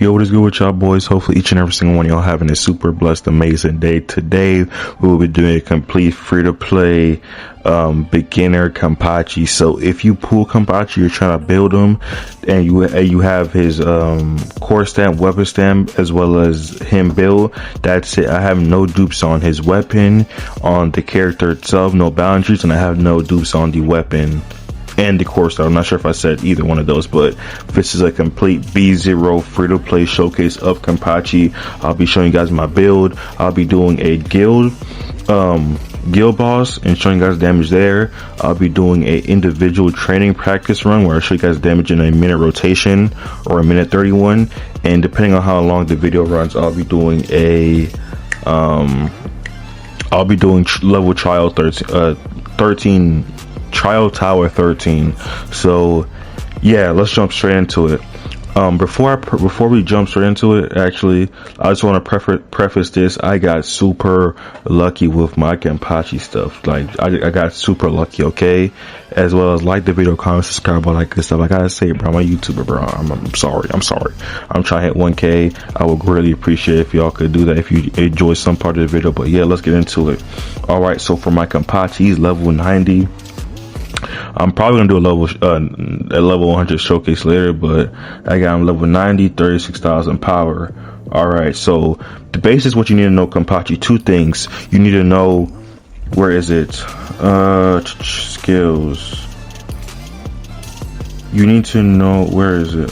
Yo, what is good with y'all boys? Hopefully each and every single one of y'all having a super blessed, amazing day. Today we will be doing a complete free-to-play beginner Kenpachi. So if you pull Kenpachi, you're trying to build him, and you have his core stamp, weapon stamp, as well as him build. That's it. I have no dupes on his weapon, on the character itself, no boundaries, and I have no dupes on the weapon and the core style. I'm not sure if I said either one of those, but this is a complete B0 free-to-play showcase of Kenpachi. I'll be showing you guys my build. I'll be doing a guild boss and showing you guys damage there. I'll be doing a individual training practice run where I show you guys damage in a minute rotation or a minute 31, and depending on how long the video runs, I'll be doing a level trial 13 trial tower 13. So yeah, let's jump straight into it. Before we jump straight into it, actually, I just want to preface this. I got super lucky with my Kenpachi stuff. Like, I got super lucky, okay? As well as like the video, comment, subscribe, all that good stuff. I gotta say, bro, I'm a YouTuber, bro. I'm sorry. I'm trying to hit 1K. I would greatly appreciate if y'all could do that if you enjoy some part of the video. But yeah, let's get into it. All right, so for my Kenpachi, he's level 90. I'm probably gonna do a level 100 showcase later, but I got him level 90, 36,000 power. All right, so the base is what you need to know. Kenpachi, two things you need to know. Where is it? Skills. You need to know, where is it?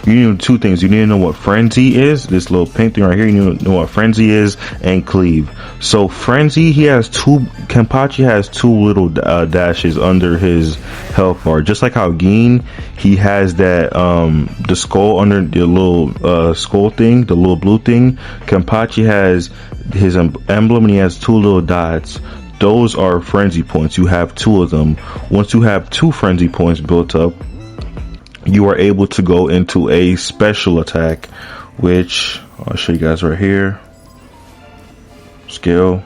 You need two things. You need to know what frenzy is. This little pink thing right here. You need to know what frenzy is, and cleave. So frenzy, Kenpachi has two little dashes under his health bar, just like how Gin, he has that the skull under the little skull thing, the little blue thing. Kenpachi has his emblem, and he has two little dots. Those are frenzy points. You have two of them. Once you have two frenzy points built up, you are able to go into a special attack, which I'll show you guys right here. Skill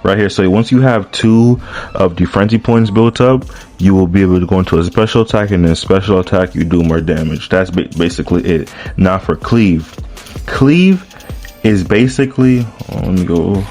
right here. So once you have two of the frenzy points built up, you will be able to go into a special attack, and then special attack you do more damage. That's basically it. Now for cleave is basically, let me go.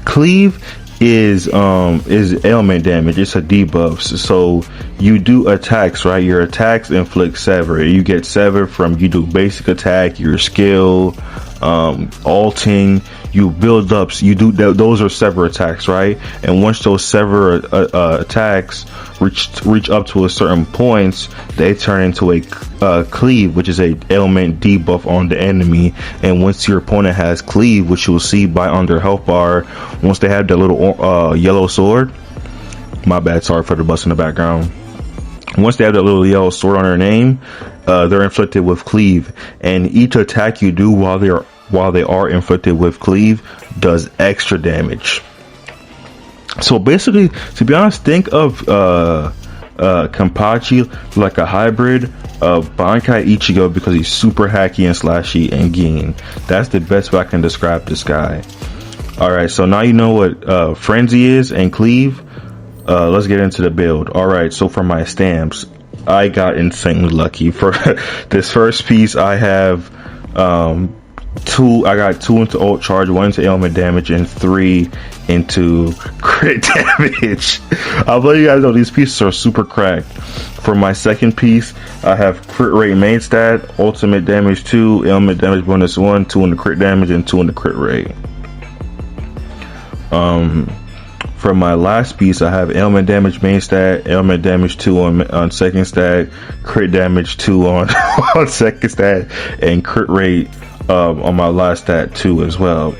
Cleave is ailment damage. It's a debuff. So you do attacks, right? Your attacks inflict sever. You get sever from, you do basic attack, your skill, alting, you build ups, you do those are sever attacks, right? And once those sever attacks reach up to a certain points, they turn into a cleave, which is a ailment debuff on the enemy. And once your opponent has cleave, which you'll see by on their health bar, once they have that little yellow sword, my bad, sorry for the bust in the background. Once they have that little yellow sword on their name, they're inflicted with cleave, and each attack you do while they are inflicted with cleave does extra damage. So basically, to be honest, think of Kenpachi like a hybrid of Bankai Ichigo, because he's super hacky and slashy, and Gin. That's the best way I can describe this guy. All right, so now you know what frenzy is and cleave. Let's get into the build. All right, so for my stamps, I got insanely lucky. For this first piece, I have I got 2 into ult charge, 1 into ailment damage, and 3 into crit damage. I'll let you guys know these pieces are super cracked. For my second piece, I have crit rate main stat, ultimate damage 2, ailment damage bonus 1, 2 into crit damage, and 2 into crit rate. For my last piece, I have ailment damage main stat, ailment damage 2 on second stat, crit damage 2 on second stat, and crit rate on my last stat 2 as well.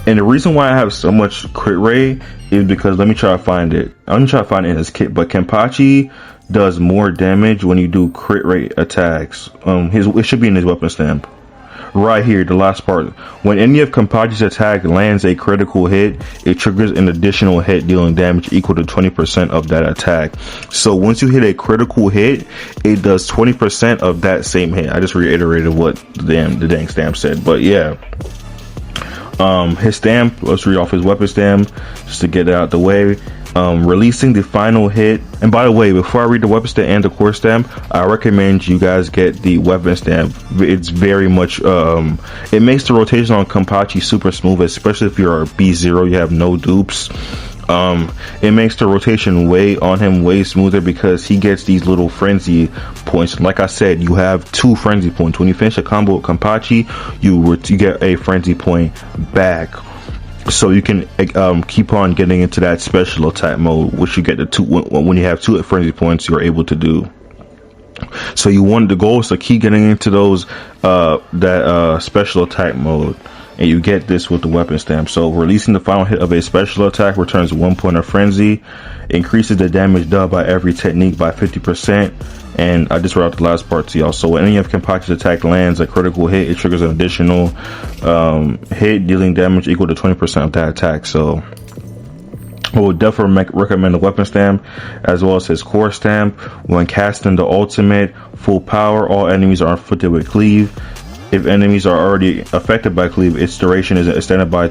And the reason why I have so much crit rate is because, let me try to find it. I'm gonna try to find it in his kit, but Kenpachi does more damage when you do crit rate attacks. It should be in his weapon stamp. Right here, the last part. When any of Kenpachi's attack lands a critical hit, it triggers an additional hit dealing damage equal to 20% of that attack. So once you hit a critical hit, it does 20% of that same hit. I just reiterated what the dang stamp said, but yeah. His stamp, let's read off his weapon stamp just to get it out the way. Releasing the final hit. And by the way, before I read the weapon stamp and the core stamp, I recommend you guys get the weapon stamp. It's very much it makes the rotation on Kenpachi super smooth, especially if you're a B0, you have no dupes. It makes the rotation on him way smoother because he gets these little frenzy points. Like I said, you have 2 frenzy points. When you finish a combo with Kenpachi, you get a frenzy point back. So you can keep on getting into that special attack mode, which you get the 2 when you have 2 frenzy points. You're able to do. So the goal is to keep getting into those special attack mode, and you get this with the weapon stamp. So releasing the final hit of a special attack returns 1 point of frenzy, increases the damage dealt by every technique by 50%. And I just read out the last part to y'all. So when any of Kenpachi's attack lands a critical hit, it triggers an additional hit, dealing damage equal to 20% of that attack. So I would definitely recommend the weapon stamp as well as his core stamp. When casting the ultimate full power, all enemies are inflicted with cleave. If enemies are already affected by cleave, its duration is extended by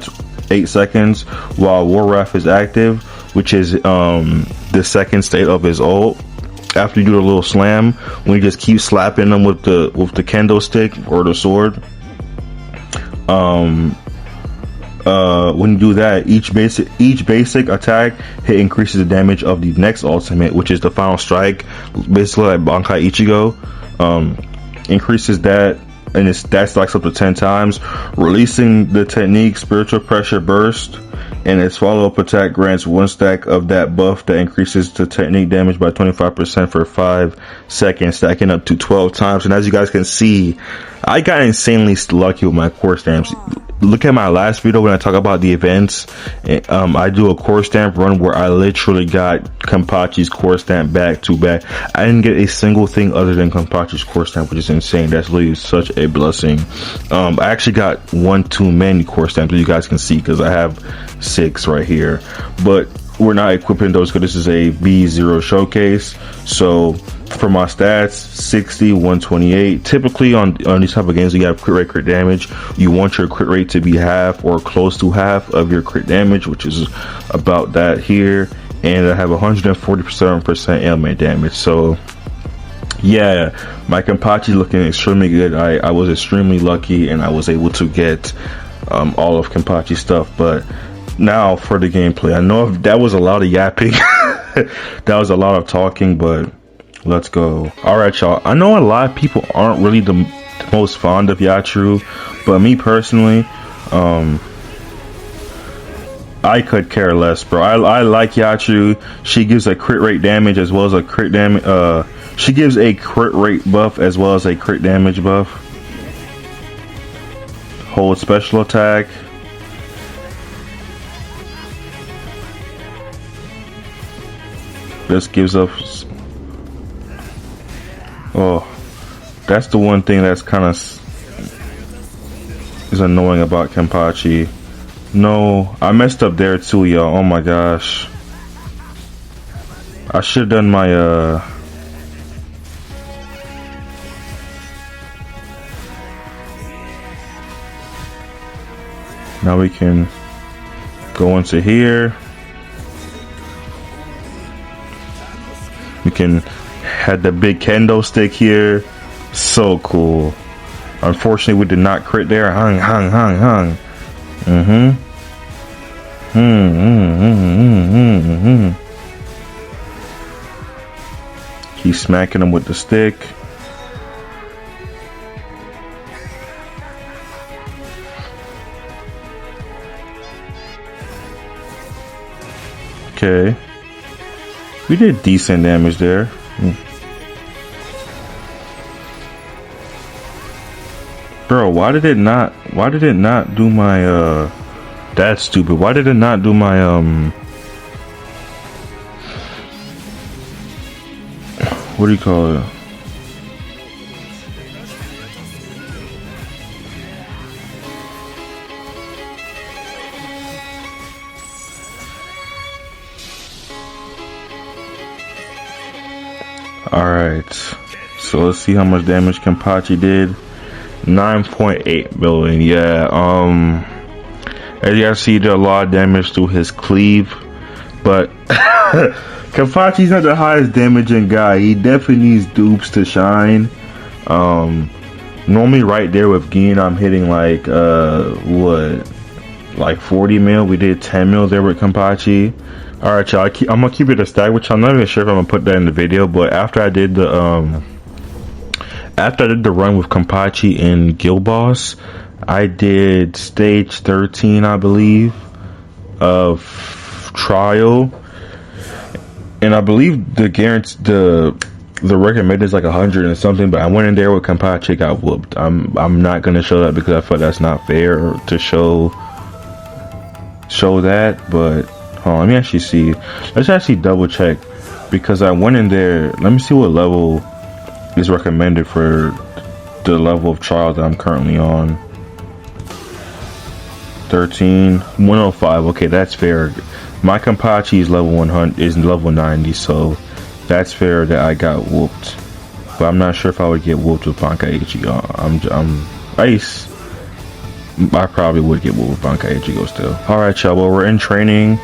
8 seconds. While War Wrath is active, which is the second state of his ult. After you do a little slam, when you just keep slapping them with the kendo stick or the sword, when you do that, each basic attack hit increases the damage of the next ultimate, which is the final strike, basically like Bankai Ichigo. Increases that, and that stacks up to 10 times. Releasing the technique Spiritual Pressure Burst, and its follow-up attack grants 1 stack of that buff that increases the technique damage by 25% for 5 seconds, stacking up to 12 times. And as you guys can see, I got insanely lucky with my core stamps. Look at my last video when I talk about the events. I do a core stamp run where I literally got Kenpachi's core stamp back to back. I didn't get a single thing other than Kenpachi's core stamp, which is insane. That's literally such a blessing. I actually got 1 too many core stamps, as you guys can see, because I have 6 right here. But we're not equipping those because this is a B0 showcase. So for my stats, 60, 128. Typically on these type of games, you have crit rate, crit damage. You want your crit rate to be half or close to half of your crit damage, which is about that here. And I have 147% ailment damage. So yeah, my Kenpachi looking extremely good. I was extremely lucky, and I was able to get all of Kenpachi stuff. But now for the gameplay, I know that was a lot of yapping. That was a lot of talking, but let's go. Alright, y'all. I know a lot of people aren't really the most fond of Yatru, but me personally, I could care less, bro. I like Yatru. She gives a crit rate damage as well as a crit damage. She gives a crit rate buff as well as a crit damage buff. Hold special attack. This gives us. Oh, that's the one thing that's kind of is annoying about Kenpachi. No, I messed up there too, y'all. Oh my gosh. I should have done my now we can go into here. We can had the big kendo stick here. So cool. Unfortunately, we did not crit there. Hung. Keep smacking him with the stick. Okay. We did decent damage there. Bro, why did it not do my that's stupid. Why did it not do my what do you call it? Alright, so let's see how much damage Kenpachi did. 9.8 million. Yeah, as you guys see, he did a lot of damage through his cleave. But Kenpachi's not the highest damaging guy. He definitely needs dupes to shine. Normally right there with Gin, I'm hitting like like 40 mil. We did 10 mil there with Kenpachi. Alright, y'all, I'm gonna keep it a stack, which I'm not even sure if I'm gonna put that in the video, but after I did the run with Kenpachi and Guild Boss, I did stage 13, I believe, of trial, and I believe the recommended is like 100 and something, but I went in there with Kenpachi, got whooped. I'm not gonna show that because I feel that's not fair to show that, but hold on, let me actually see. Let's actually double check, because I went in there. Let me see what level is recommended for the level of trial that I'm currently on. 13, 105. Okay, that's fair. My Kenpachi is level 100, is level 90, so that's fair that I got whooped. But I'm not sure if I would get whooped with Bankai Ichigo. I'm ice. I probably would get whooped with Bankai Ichigo still. Alright, y'all, well, we're in training.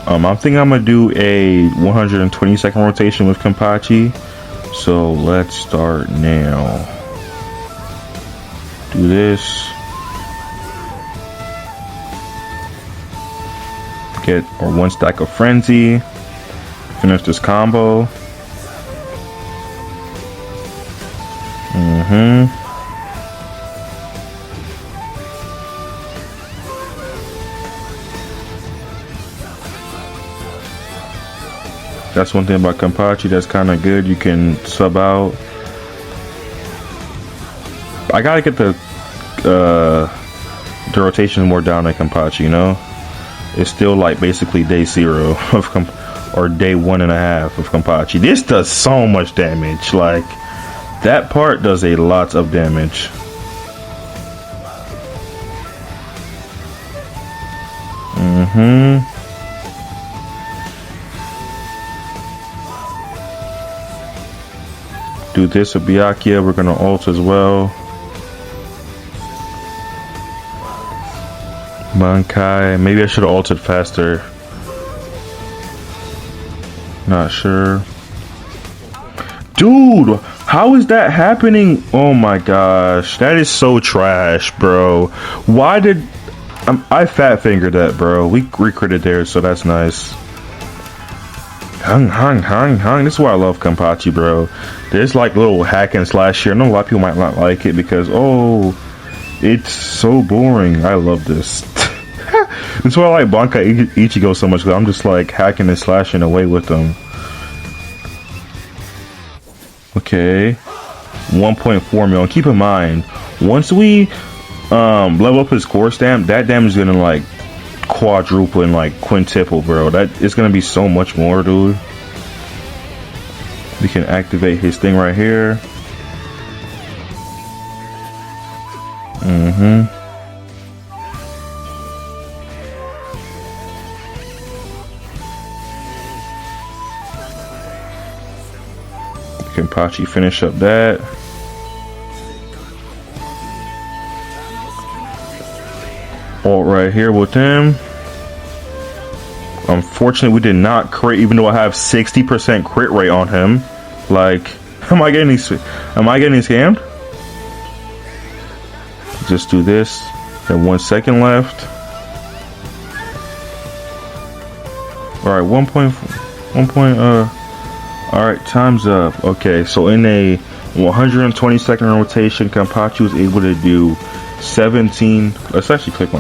I'm thinking I'm gonna do a 120-second rotation with Kenpachi. So let's start now. Do this. Get our 1 stack of Frenzy. Finish this combo. That's one thing about Kenpachi that's kind of good. You can sub out. I gotta get the rotation more down at Kenpachi, you know? It's still like basically day 0 of or day 1.5 of Kenpachi. This does so much damage. Like, that part does a lot of damage. Do this with Byakuya. We're gonna ult as well. Bankai. Maybe I should have ulted faster. Not sure. Dude, how is that happening? Oh my gosh, that is so trash, bro. Why did I fat fingered that, bro? We recritted there, so that's nice. Hung. This is why I love Kenpachi, bro. There's like little hack and slash here. I know a lot of people might not like it because, oh, it's so boring. I love this. That's why I like Bankai Ichigo so much, because I'm just like hacking and slashing away with them. Okay, 1.4 million. Keep in mind, once we level up his core stamp, that damage is gonna like quadruple and like quintuple, bro. That is gonna be so much more, dude. We can activate his thing right here. Kenpachi finish up that. Ult right here with him. Unfortunately, we did not crit, even though I have 60% crit rate on him. Like, am I getting scammed? Just do this. Got 1 second left. All right, alright, time's up. Okay, so in a 120-second rotation, Kenpachi was able to do 17. Let's actually click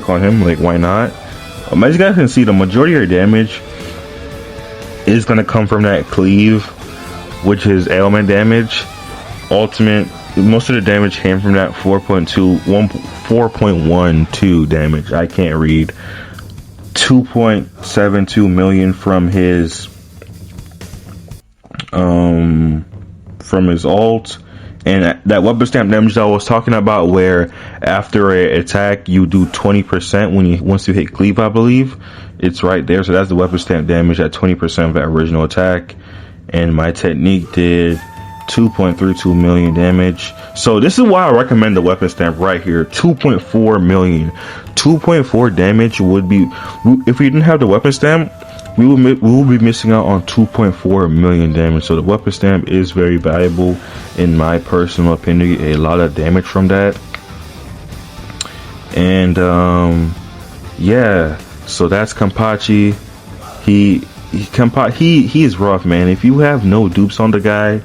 on him. Like, why not? As you guys can see, the majority of your damage is gonna come from that cleave, which is ailment damage. Ultimate, most of the damage came from that 4.12 damage. I can't read. 2.72 million from his ult, and that weapon stamp damage that I was talking about, where after an attack you do 20% once you hit cleave, I believe it's right there. So that's the weapon stamp damage at 20% of that original attack, and my technique did 2.32 million damage. So this is why I recommend the weapon stamp right here. 2.4 million. 2.4 damage would be, if we didn't have the weapon stamp, we will be missing out on 2.4 million damage. So the weapon stamp is very valuable, in my personal opinion. A lot of damage from that, and yeah. So that's Kenpachi. He is rough, man. If you have no dupes on the guy,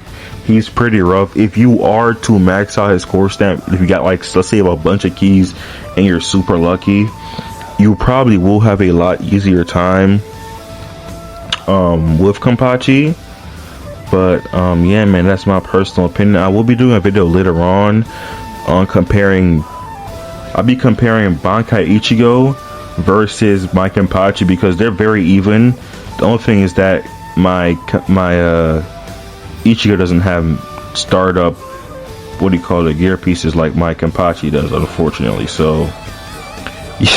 he's pretty rough. If you are to max out his core stamp, if you got like, let's say, a bunch of keys and you're super lucky, you probably will have a lot easier time with Kenpachi. But yeah, man, that's my personal opinion. I will be doing a video later on comparing. I'll be comparing Bankai Ichigo versus my Kenpachi, because they're very even. The only thing is that my Ichigo doesn't have startup, what do you call it, gear pieces like my Kenpachi does, unfortunately. So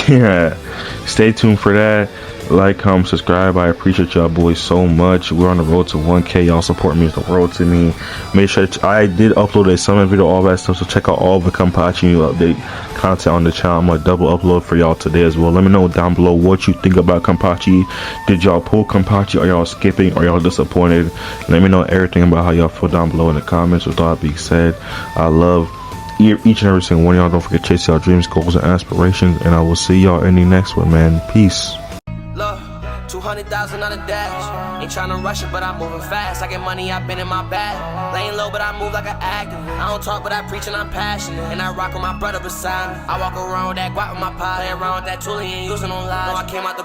yeah, stay tuned for that. Like, comment, subscribe. I appreciate y'all boys so much. We're on the road to 1K. Y'all support means the world to me. Make sure I did upload a summer video, all that stuff, so check out all the Kenpachi new update content on the channel. I'm gonna double upload for y'all today as well. Let me know down below what you think about Kenpachi. Did y'all pull Kenpachi? Are y'all skipping? Are y'all disappointed? Let me know everything about how y'all feel down below in the comments. With all that being said, I love each and every single one of y'all. Don't forget to chase y'all dreams, goals, and aspirations, and I will see y'all in the next one, man. Peace. 200,000 on the dash. Ain't tryna rush it, but I'm moving fast. I get money, I've been in my bag. Laying low, but I move like an actor. I don't talk, but I preach and I'm passionate. And I rock with my brother beside me. I walk around with that guap with my pie. Play around with that tool, he ain't using no lies. No, I came out the